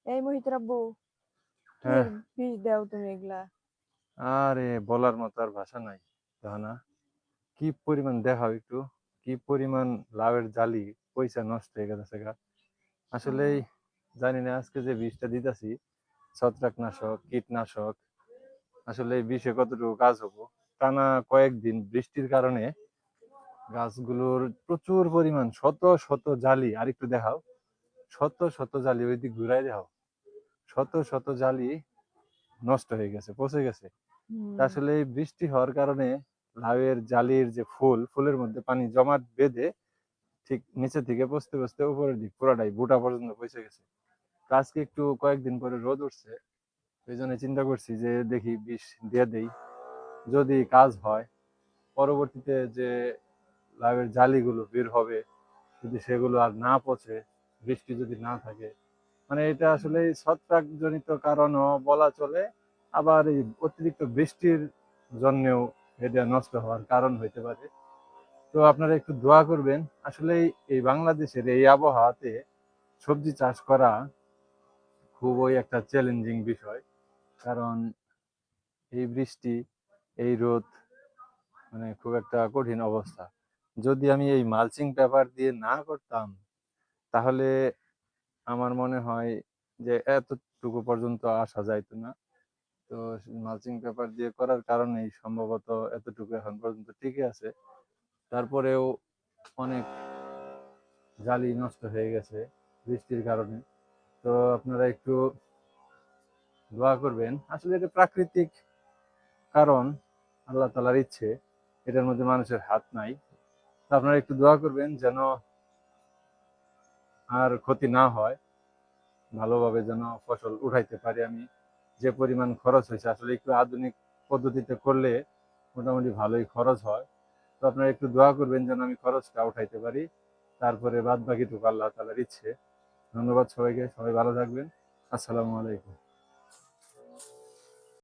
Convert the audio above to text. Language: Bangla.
এই মোহিত রাব্বু, কি হ্যাঁ। বীজ দাও তুমি এগুলা? আরে বলার মতো আর ভাষা নাই। না, কি পরিমাণ দেখাও একটু, কি পরিমাণ লাউয়ের জালি পয়সা নষ্ট হয়ে গেছে গা। আসলেই জানি না আজকে যে বীজটা দিতেছি ছত্রাকনাশক কীটনাশক, আসলে এই বিষে কতটুকু কাজ হবো। টানা কয়েকদিন বৃষ্টির কারণে গাছগুলোর প্রচুর পরিমাণ শত শত জালি, আর একটু দেখাও, শত শত জালি ওই দিক ঘুরাই দেখাও, শত শত জালি নষ্ট হয়ে গেছে, পচে গেছে। তা হুম। আসলে এই বৃষ্টি হওয়ার কারণে লাউয়ের জালির যে ফুলের মধ্যে পানি জমাট বেঁধে ঠিক নিচে থেকে পচতে পচতে উপরের দিক পুরাটাই বুটা পর্যন্ত পৌঁছে গেছে। তো আজকে একটু কয়েকদিন পরে রোদ উঠছে, এই জন্য চিন্তা করছি যে দেখি বিষ দিয়ে দেই, যদি কাজ হয় পরবর্তীতে যে লাউয়ের জালিগুলো বের হবে, যদি সেগুলো আর না পচে, বৃষ্টি যদি না থাকে, মানে এটা আসলে ছত্রাক জনিত কারণও বলা চলে, আবার এই অতিরিক্ত বৃষ্টির জন্যেও এটা নষ্ট হওয়ার কারণ হইতে পারে। তো আপনারা একটু দোয়া করবেন। আসলে এই বাংলাদেশের এই আবহাওয়াতে সবজি চাষ করা খুবই একটা চ্যালেঞ্জিং বিষয়। কারণ এই বৃষ্টি, এই রোদ, মানে খুব একটা কঠিন অবস্থা। যদি আমি এই মালচিং পেপার দিয়ে না করতাম, তাহলে আমার মনে হয় যে এতটুকু পর্যন্ত আসা যাইতো না। তো মালচিং পেপার দিয়ে করার কারণেই সম্ভবত এতটুকু এখন পর্যন্ত টিকে আছে। তারপরেও অনেক জালি নষ্ট হয়ে গেছে বৃষ্টির কারণে। তো আপনারা একটু দোয়া করবেন। আসলে এটা প্রাকৃতিক কারণ, আল্লাহ তাআলার ইচ্ছে, এটার মধ্যে মানুষের হাত নাই। তো আপনারা একটু দোয়া করবেন যেন আর ক্ষতি না হয়, ভালোভাবে যেন ফসল উঠাইতে পারি আমি। যে পরিমাণ খরচ হয়েছে, আসলে একটু আধুনিক পদ্ধতিতে করলে মোটামুটি ভালোই খরচ হয়। তো আপনারা একটু দোয়া করবেন যেন আমি খরচটা উঠাইতে পারি, তারপরে বাদ বাকিটুকু আল্লাহ তাআলার ইচ্ছে। ধন্যবাদ সবাইকে, সবাই ভালো থাকবেন। আসসালামু আলাইকুম।